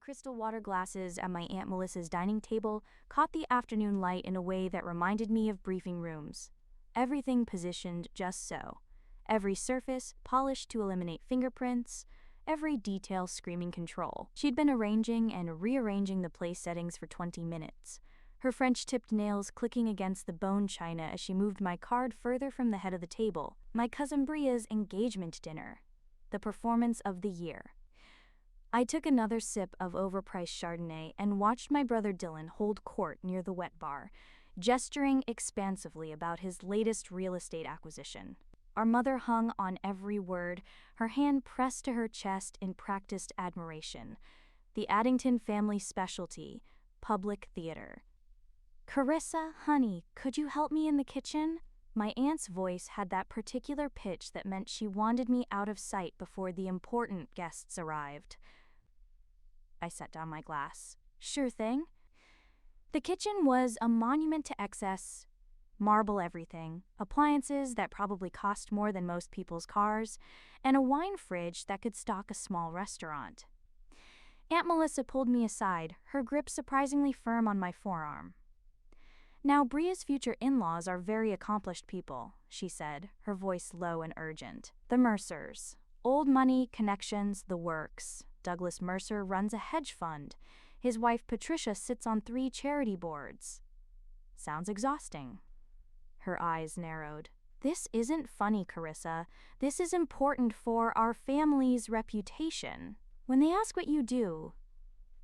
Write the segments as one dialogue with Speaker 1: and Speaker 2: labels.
Speaker 1: crystal water glasses at my Aunt Melissa's dining table caught the afternoon light in a way that reminded me of briefing rooms. Everything positioned just so. Every surface polished to eliminate fingerprints, every detail screaming control. She'd been arranging and rearranging the place settings for 20 minutes, her French-tipped nails clicking against the bone china as she moved my card further from the head of the table. My cousin Bria's engagement dinner. The performance of the year. I took another sip of overpriced Chardonnay and watched my brother Dylan hold court near the wet bar, gesturing expansively about his latest real estate acquisition. Our mother hung on every word, her hand pressed to her chest in practiced admiration. The Addington family specialty, public theater. "Carissa, honey, could you help me in the kitchen?" My aunt's voice had that particular pitch that meant she wanted me out of sight before the important guests arrived. I set down my glass. "Sure thing." The kitchen was a monument to excess. Marble everything, appliances that probably cost more than most people's cars, and a wine fridge that could stock a small restaurant. Aunt Melissa pulled me aside, her grip surprisingly firm on my forearm. "Now, Bria's future in-laws are very accomplished people," she said, her voice low and urgent. "The Mercers. Old money, connections, the works. Douglas Mercer runs a hedge fund. His wife Patricia sits on 3 charity boards." Sounds exhausting. Her eyes narrowed. "This isn't funny, Carissa. This is important for our family's reputation. When they ask what you do,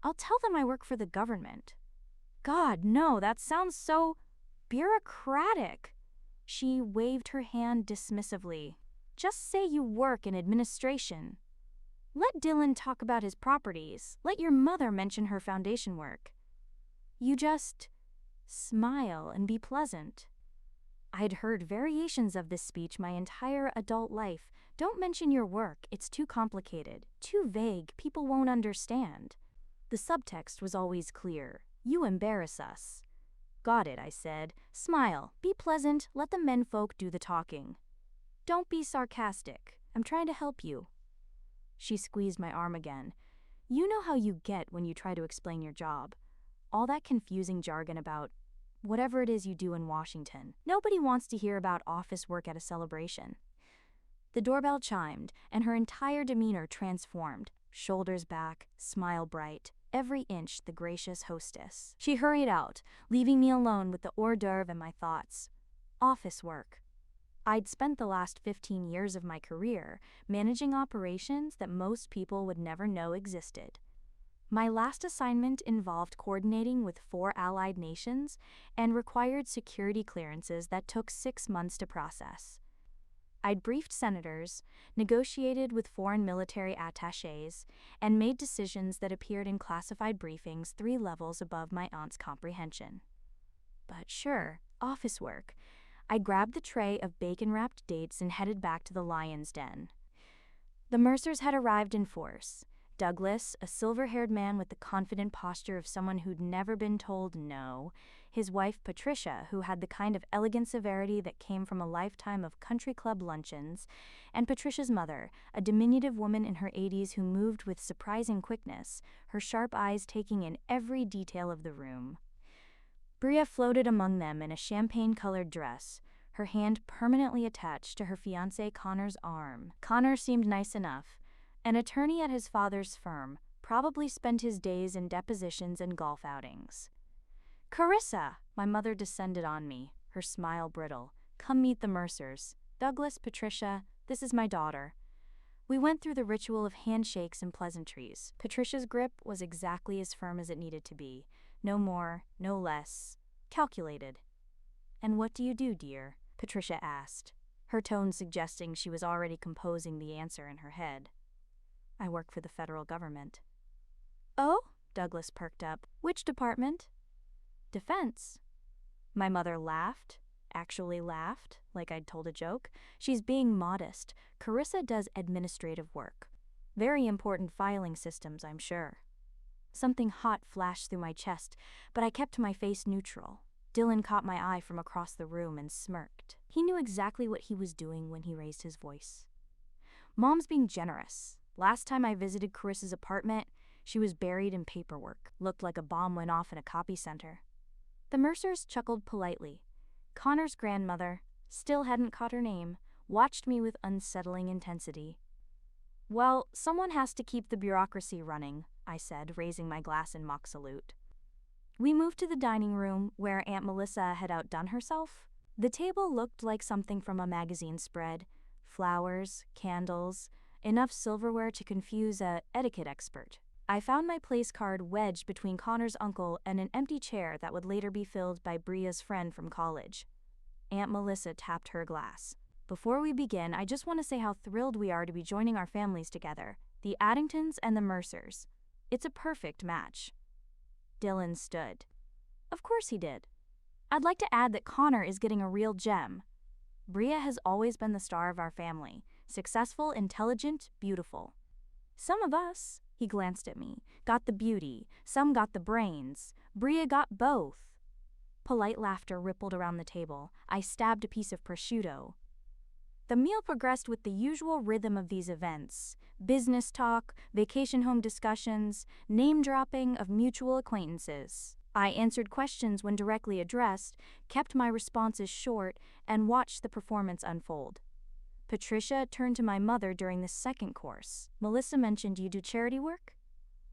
Speaker 1: I'll tell them I work for the government." "God, no, that sounds so bureaucratic." She waved her hand dismissively. "Just say you work in administration. Let Dylan talk about his properties. Let your mother mention her foundation work. You just smile and be pleasant." I'd heard variations of this speech my entire adult life. "Don't mention your work, it's too complicated, too vague, people won't understand." The subtext was always clear. "You embarrass us." "Got it," I said. "Smile, be pleasant, let the menfolk do the talking. Don't be sarcastic, I'm trying to help you." She squeezed my arm again. "You know how you get when you try to explain your job. All that confusing jargon about whatever it is you do in Washington. Nobody wants to hear about office work at a celebration." The doorbell chimed, and her entire demeanor transformed. Shoulders back, smile bright, every inch the gracious hostess. She hurried out, leaving me alone with the hors d'oeuvre and my thoughts. Office work. I'd spent the last 15 years of my career managing operations that most people would never know existed. My last assignment involved coordinating with 4 allied nations and required security clearances that took 6 months to process. I'd briefed senators, negotiated with foreign military attachés, and made decisions that appeared in classified briefings 3 levels above my aunt's comprehension. But sure, office work. I grabbed the tray of bacon-wrapped dates and headed back to the lion's den. The Mercers had arrived in force. Douglas, a silver-haired man with the confident posture of someone who'd never been told no, his wife Patricia, who had the kind of elegant severity that came from a lifetime of country club luncheons, and Patricia's mother, a diminutive woman in her 80s who moved with surprising quickness, her sharp eyes taking in every detail of the room. Bria floated among them in a champagne-colored dress, her hand permanently attached to her fiancé Connor's arm. Connor seemed nice enough. An attorney at his father's firm, probably spent his days in depositions and golf outings. "Carissa!" My mother descended on me, her smile brittle. "Come meet the Mercers. Douglas, Patricia, this is my daughter." We went through the ritual of handshakes and pleasantries. Patricia's grip was exactly as firm as it needed to be. No more, no less. Calculated. "And what do you do, dear?" Patricia asked, her tone suggesting she was already composing the answer in her head. "I work for the federal government." "Oh?" Douglas perked up. "Which department?" "Defense." My mother laughed, actually laughed, like I'd told a joke. "She's being modest. Carissa does administrative work. Very important filing systems, I'm sure." Something hot flashed through my chest, but I kept my face neutral. Dylan caught my eye from across the room and smirked. He knew exactly what he was doing when he raised his voice. "Mom's being generous. Last time I visited Carissa's apartment, She was buried in paperwork, looked like a bomb went off in a copy center. The Mercers chuckled politely. Connor's grandmother, still hadn't caught her name, watched me with unsettling intensity. Well, someone has to keep the bureaucracy running, I said, raising my glass in mock salute. We moved to the dining room, where Aunt Melissa had outdone herself. The table looked like something from a magazine spread. Flowers, candles, enough silverware to confuse a etiquette expert. I found my place card wedged between Connor's uncle and an empty chair that would later be filled by Bria's friend from college. Aunt Melissa tapped her glass. Before we begin, I just want to say how thrilled we are to be joining our families together, the Addingtons and the Mercers. It's a perfect match. Dylan stood. Of course he did. I'd like to add that Connor is getting a real gem. Bria has always been the star of our family, successful, intelligent, beautiful. Some of us, he glanced at me, got the beauty, some got the brains. Bria got both. Polite laughter rippled around the table. I stabbed a piece of prosciutto. The meal progressed with the usual rhythm of these events: business talk, vacation home discussions, name-dropping of mutual acquaintances. I answered questions when directly addressed, kept my responses short, and watched the performance unfold. Patricia turned to my mother during the second course. Melissa mentioned you do charity work?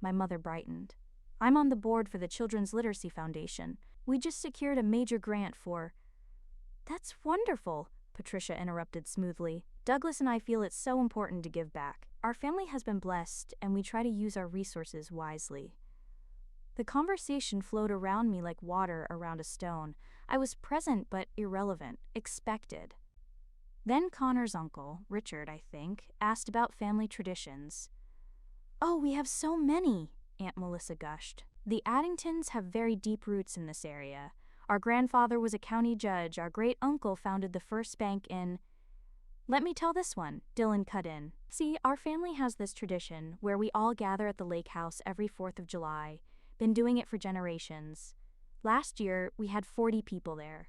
Speaker 1: My mother brightened. I'm on the board for the Children's Literacy Foundation. We just secured a major grant for... That's wonderful, Patricia interrupted smoothly. Douglas and I feel it's so important to give back. Our family has been blessed, and we try to use our resources wisely. The conversation flowed around me like water around a stone. I was present but irrelevant, expected. Then Connor's uncle, Richard, I think, asked about family traditions. Oh, we have so many, Aunt Melissa gushed. The Addingtons have very deep roots in this area. Our grandfather was a county judge. Our great-uncle founded the first bank in... Let me tell this one, Dylan cut in. See, our family has this tradition where we all gather at the lake house every 4th of July. Been doing it for generations. Last year, we had 40 people there.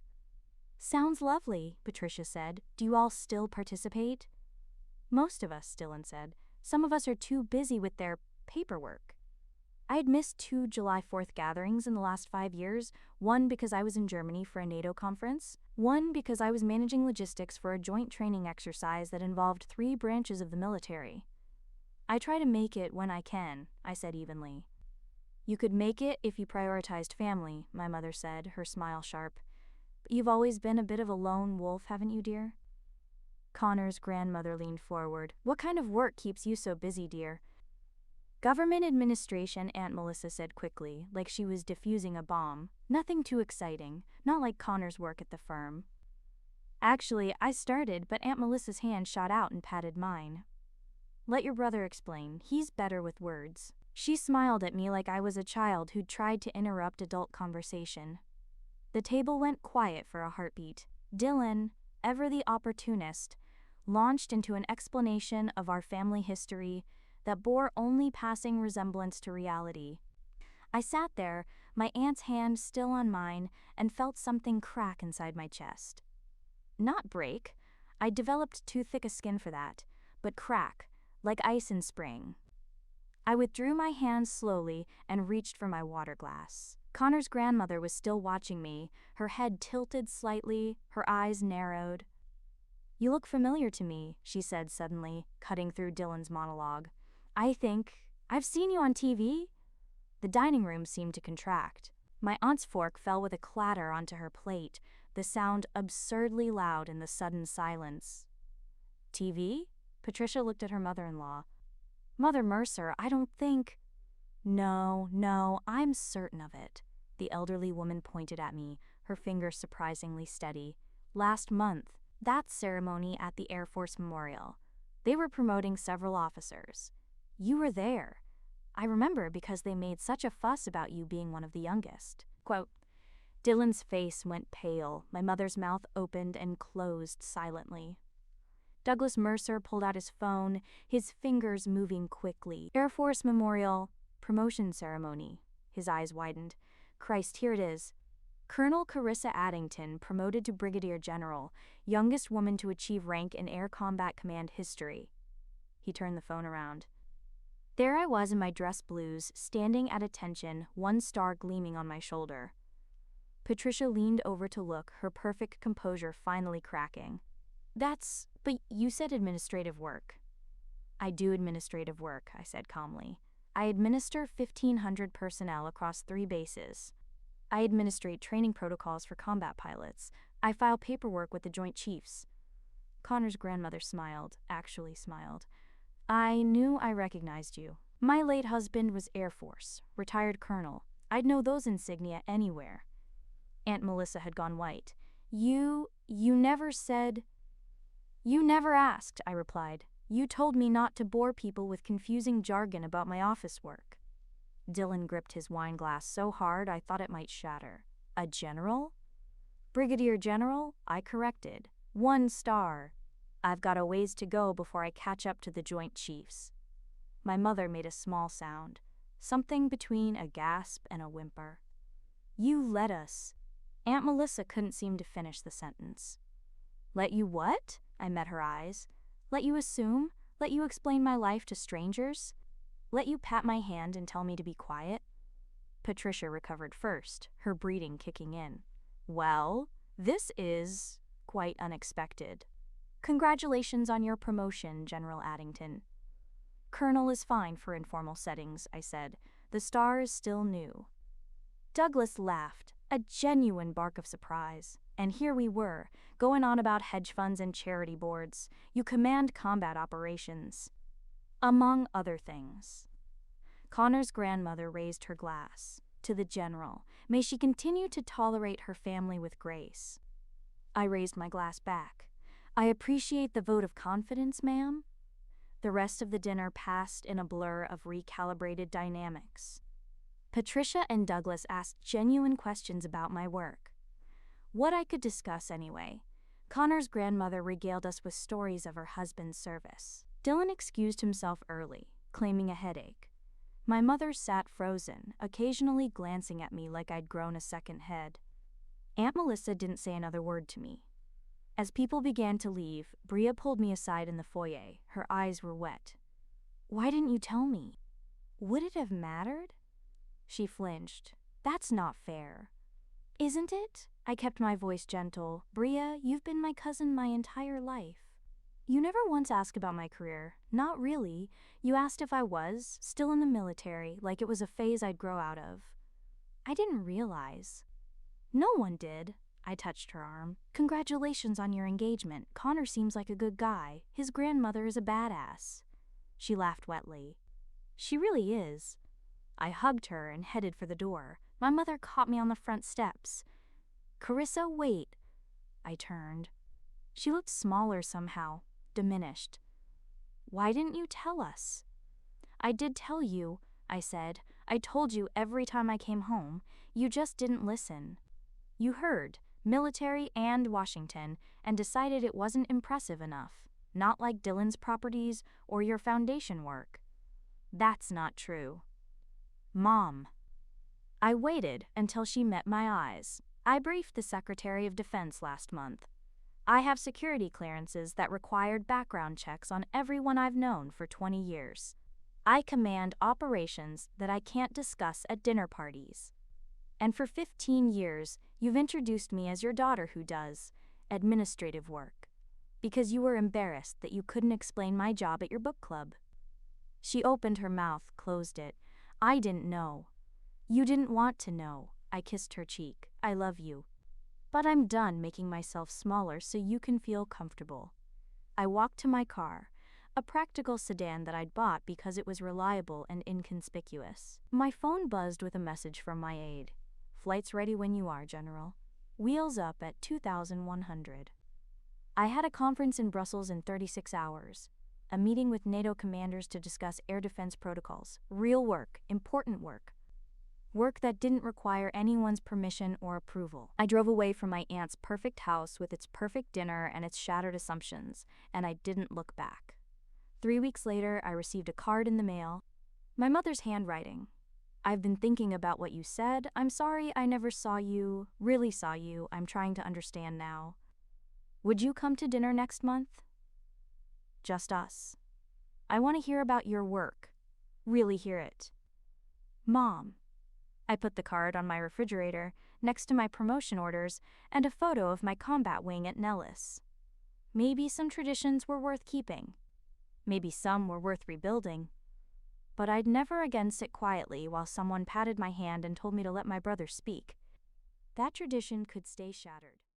Speaker 1: Sounds lovely, Patricia said. Do you all still participate? Most of us, Dylan said. Some of us are too busy with their paperwork. I had missed 2 July 4th gatherings in the last 5 years, one because I was in Germany for a NATO conference, one because I was managing logistics for a joint training exercise that involved 3 branches of the military. I try to make it when I can, I said evenly. You could make it if you prioritized family, my mother said, her smile sharp. But you've always been a bit of a lone wolf, haven't you, dear? Connor's grandmother leaned forward. What kind of work keeps you so busy, dear? Government administration, Aunt Melissa said quickly, like she was defusing a bomb. Nothing too exciting, not like Connor's work at the firm. Actually, I started, but Aunt Melissa's hand shot out and patted mine. Let your brother explain. He's better with words. She smiled at me like I was a child who'd tried to interrupt adult conversation. The table went quiet for a heartbeat. Dylan, ever the opportunist, launched into an explanation of our family history that bore only passing resemblance to reality. I sat there, my aunt's hand still on mine, and felt something crack inside my chest. Not break. I'd developed too thick a skin for that, but crack, like ice in spring. I withdrew my hand slowly and reached for my water glass. Connor's grandmother was still watching me, her head tilted slightly, her eyes narrowed. You look familiar to me, she said suddenly, cutting through Dylan's monologue. I've seen you on TV? The dining room seemed to contract. My aunt's fork fell with a clatter onto her plate, the sound absurdly loud in the sudden silence. TV? Patricia looked at her mother-in-law. Mother Mercer, I don't think... No, I'm certain of it. The elderly woman pointed at me, her finger surprisingly steady. Last month, that ceremony at the Air Force Memorial. They were promoting several officers. You were there. I remember because they made such a fuss about you being one of the youngest. Quote, Dylan's face went pale. My mother's mouth opened and closed silently. Douglas Mercer pulled out his phone, his fingers moving quickly. Air Force Memorial, promotion ceremony. His eyes widened. Christ, here it is. Colonel Carissa Addington, promoted to Brigadier General, youngest woman to achieve rank in Air Combat Command history. He turned the phone around. There I was in my dress blues, standing at attention, one star gleaming on my shoulder. Patricia leaned over to look, her perfect composure finally cracking. But you said administrative work. I do administrative work, I said calmly. I administer 1,500 personnel across 3 bases. I administrate training protocols for combat pilots. I file paperwork with the Joint Chiefs. Connor's grandmother smiled, actually smiled. I knew I recognized you. My late husband was Air Force, retired colonel. I'd know those insignia anywhere. Aunt Melissa had gone white. You never said. You never asked, I replied. You told me not to bore people with confusing jargon about my office work. Dylan gripped his wine glass so hard I thought it might shatter. A general? Brigadier General? I corrected. 1 star. I've got a ways to go before I catch up to the Joint Chiefs. My mother made a small sound, something between a gasp and a whimper. You let us. Aunt Melissa couldn't seem to finish the sentence. Let you what? I met her eyes. Let you assume? Let you explain my life to strangers? Let you pat my hand and tell me to be quiet? Patricia recovered first, her breathing kicking in. Well, this is quite unexpected. Congratulations on your promotion, General Addington. Colonel is fine for informal settings, I said. The star is still new. Douglas laughed, a genuine bark of surprise. And here we were, going on about hedge funds and charity boards. You command combat operations. Among other things. Connor's grandmother raised her glass. To the General, may she continue to tolerate her family with grace. I raised my glass back. I appreciate the vote of confidence, ma'am. The rest of the dinner passed in a blur of recalibrated dynamics. Patricia and Douglas asked genuine questions about my work. What I could discuss anyway. Connor's grandmother regaled us with stories of her husband's service. Dylan excused himself early, claiming a headache. My mother sat frozen, occasionally glancing at me like I'd grown a second head. Aunt Melissa didn't say another word to me. As people began to leave, Bria pulled me aside in the foyer. Her eyes were wet. Why didn't you tell me? Would it have mattered? She flinched. That's not fair. Isn't it? I kept my voice gentle. Bria, you've been my cousin my entire life. You never once asked about my career. Not really. You asked if I was, still in the military, like it was a phase I'd grow out of. I didn't realize. No one did. I touched her arm. Congratulations on your engagement. Connor seems like a good guy. His grandmother is a badass. She laughed wetly. She really is. I hugged her and headed for the door. My mother caught me on the front steps. Carissa, wait. I turned. She looked smaller somehow, diminished. Why didn't you tell us? I did tell you, I said. I told you every time I came home. You just didn't listen. You heard, military and Washington, and decided it wasn't impressive enough. Not like Dylan's properties or your foundation work. That's not true. Mom. I waited until she met my eyes. I briefed the Secretary of Defense last month. I have security clearances that required background checks on everyone I've known for 20 years. I command operations that I can't discuss at dinner parties. And for 15 years, you've introduced me as your daughter who does administrative work, because you were embarrassed that you couldn't explain my job at your book club. She opened her mouth, closed it. I didn't know. You didn't want to know. I kissed her cheek. I love you. But I'm done making myself smaller so you can feel comfortable. I walked to my car, a practical sedan that I'd bought because it was reliable and inconspicuous. My phone buzzed with a message from my aide. Flight's ready when you are, General. Wheels up at 2,100. I had a conference in Brussels in 36 hours. A meeting with NATO commanders to discuss air defense protocols. Real work, important work. Work that didn't require anyone's permission or approval. I drove away from my aunt's perfect house with its perfect dinner and its shattered assumptions, and I didn't look back. 3 weeks later, I received a card in the mail. My mother's handwriting. I've been thinking about what you said. I'm sorry I never saw you, really saw you. I'm trying to understand now. Would you come to dinner next month? Just us. I want to hear about your work. really hear it. Mom. I put the card on my refrigerator, next to my promotion orders, and a photo of my combat wing at Nellis. Maybe some traditions were worth keeping. Maybe some were worth rebuilding. But I'd never again sit quietly while someone patted my hand and told me to let my brother speak. That tradition could stay shattered.